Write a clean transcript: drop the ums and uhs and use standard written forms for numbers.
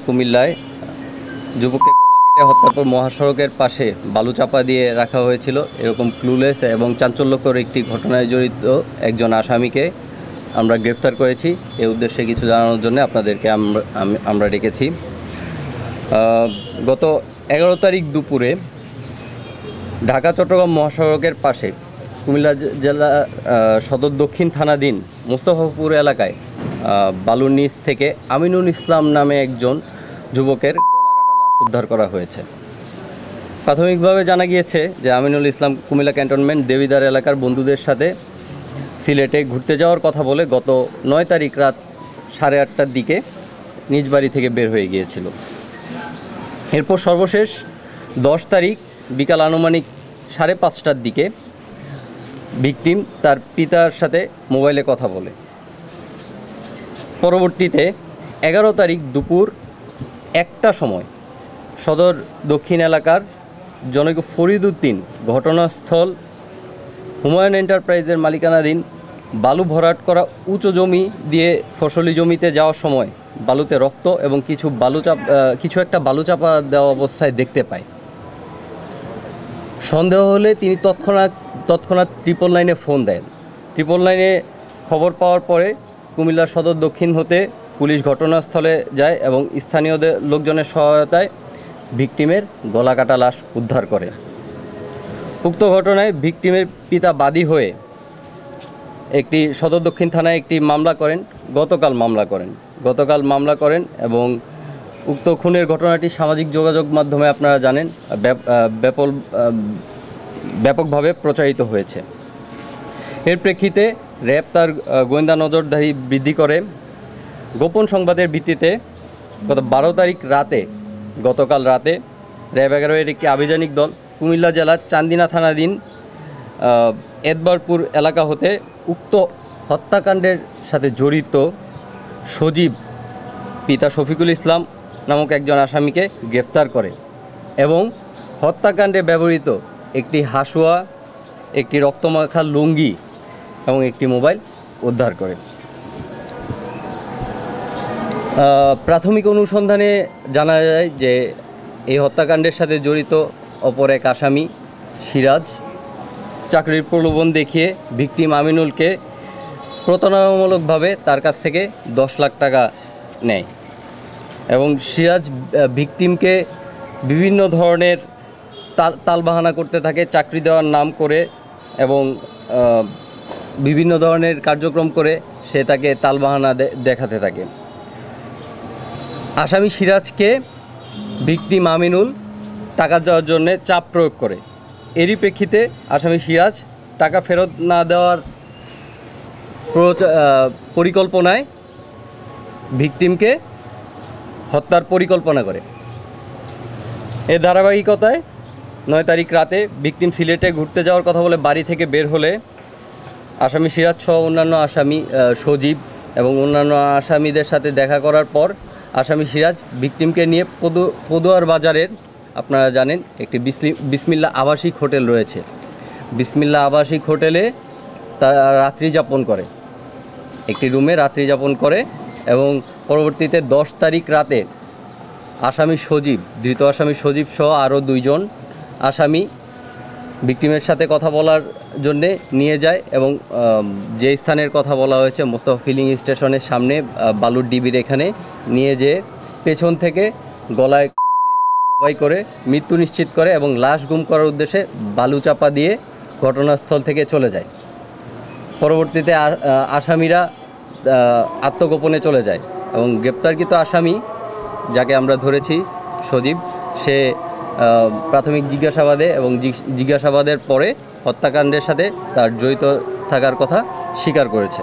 কুমিল্লায় যুবককে গলা কেটে হত্যার পর মহাসড়কের পাশে বালু চাপা দিয়ে রাখা হয়েছিল, এরকম ক্লুলেস এবং চাঞ্চল্যকর একটি ঘটনায় জড়িত একজন আসামিকে আমরা গ্রেফতার করেছি। এই উদ্দেশ্যে কিছু জানানোর জন্য আপনাদেরকে আমরা ডেকেছি। গত 11 তারিখ দুপুরে ঢাকা চট্টগ্রাম মহাসড়কের পাশে কুমিল্লা জেলা সদর দক্ষিণ থানাধীন মোস্তফাপুর এলাকায় বালুর নিচ থেকে আমিনুল ইসলাম নামে একজন যুবকের গলাকাটা লাশ উদ্ধার করা হয়েছে। প্রাথমিকভাবে জানা গিয়েছে যে আমিনুল ইসলাম কুমিল্লা ক্যান্টনমেন্ট দেবিদার এলাকার বন্ধুদের সাথে সিলেটে ঘুরতে যাওয়ার কথা বলে গত 9 তারিখ রাত 8:30টার দিকে নিজ বাড়ি থেকে বের হয়ে গিয়েছিল। এরপর সর্বশেষ 10 তারিখ বিকাল আনুমানিক 5:30টার দিকে ভিকটিম তার পিতার সাথে মোবাইলে কথা বলে। পরবর্তীতে 11 তারিখ দুপুর 1টার সময় সদর দক্ষিণ এলাকার জনৈক ফরিদ উদ্দিন ঘটনাস্থল হুমায়ুন এন্টারপ্রাইজের মালিকানাধীন বালু ভরাট করা উঁচু জমি দিয়ে ফসলি জমিতে যাওয়ার সময় বালুতে রক্ত এবং কিছু একটা বালু চাপা দেওয়া অবস্থায় দেখতে পায়। সন্দেহ হলে তিনি তৎক্ষণাৎ 999-এ ফোন দেন। 999-এ খবর পাওয়ার পরে কুমিল্লা সদর দক্ষিণ হতে পুলিশ ঘটনাস্থলে যায় এবং স্থানীয়দের লোকজনের সহায়তায় ভিকটিমের গলাকাটা লাশ উদ্ধার করে। উক্ত ঘটনায় ভিকটিমের পিতা বাদী হয়ে একটি সদর দক্ষিণ থানায় একটি মামলা করেন। গতকাল মামলা করেন এবং উক্ত খুনের ঘটনাটি সামাজিক যোগাযোগ মাধ্যমে আপনারা জানেন ব্যাপকভাবে প্রচারিত হয়েছে। এর প্রেক্ষিতে র্যাব তার গোয়েন্দা নজরদারি বৃদ্ধি করে। গোপন সংবাদের ভিত্তিতে গতকাল রাতে র্যাব 11-এর একটি আভিযানিক দল কুমিল্লা জেলার চান্দিনা থানাধীন এদবারপুর এলাকা হতে উক্ত হত্যাকাণ্ডের সাথে জড়িত সজীব পিতা শফিকুল ইসলাম নামক একজন আসামিকে গ্রেফতার করে এবং হত্যাকাণ্ডে ব্যবহৃত একটি হাসুয়া, একটি রক্তমাখা লুঙ্গি এবং একটি মোবাইল উদ্ধার করে। প্রাথমিক অনুসন্ধানে জানা যায় যে এই হত্যাকাণ্ডের সাথে জড়িত অপর এক আসামি সিরাজ চাকরির প্রলোভন দেখিয়ে ভিকটিম আমিনুলকে প্রতারণামূলকভাবে তার কাছ থেকে 10 লাখ টাকা নেয় এবং সিরাজ ভিকটিমকে বিভিন্ন ধরনের তালবাহানা করতে থাকে, চাকরি দেওয়ার নাম করে এবং বিভিন্ন ধরনের কার্যক্রম করে সে তাকে তালবাহানা দেখাতে থাকে। আসামি সিরাজকে ভিকটিম আমিনুল টাকা দেওয়ার জন্য চাপ প্রয়োগ করে। এরই প্রেক্ষিতে আসামি সিরাজ টাকা ফেরত না দেওয়ার পরিকল্পনায় ভিকটিমকে হত্যার পরিকল্পনা করে। এর ধারাবাহিকতায় 9 তারিখ রাতে ভিকটিম সিলেটে ঘুরতে যাওয়ার কথা বলে বাড়ি থেকে বের হলে আসামি সিরাজ সহ অন্যান্য আসামি সজীব এবং অন্যান্য আসামিদের সাথে দেখা করার পর আসামি সিরাজ ভিকটিমকে নিয়ে পদুয়ার বাজারের, আপনারা জানেন, একটি বিসমিল্লা আবাসিক হোটেল রয়েছে। বিসমিল্লা আবাসিক হোটেলে তারা রাত্রি যাপন করে, একটি রুমে রাত্রি যাপন করে এবং পরবর্তীতে 10 তারিখ রাতে ধৃত আসামি সজীব সহ আরও 2 জন আসামি ভিকটিমের সাথে কথা বলার জন্যে নিয়ে যায় এবং যে স্থানের কথা বলা হয়েছে মোস্তফা ফিলিং স্টেশনের সামনে বালুর ডিবির এখানে নিয়ে যেয়ে পেছন থেকে গলায় জবাই করে মৃত্যু নিশ্চিত করে এবং লাশ গুম করার উদ্দেশ্যে বালু চাপা দিয়ে ঘটনাস্থল থেকে চলে যায়। পরবর্তীতে আসামিরা আত্মগোপনে চলে যায় এবং গ্রেপ্তারকৃত আসামি যাকে আমরা ধরেছি সজীব, সে প্রাথমিক জিজ্ঞাসাবাদে এবং জিজ্ঞাসাবাদের পরে হত্যাকাণ্ডের সাথে তার জড়িত থাকার কথা স্বীকার করেছে।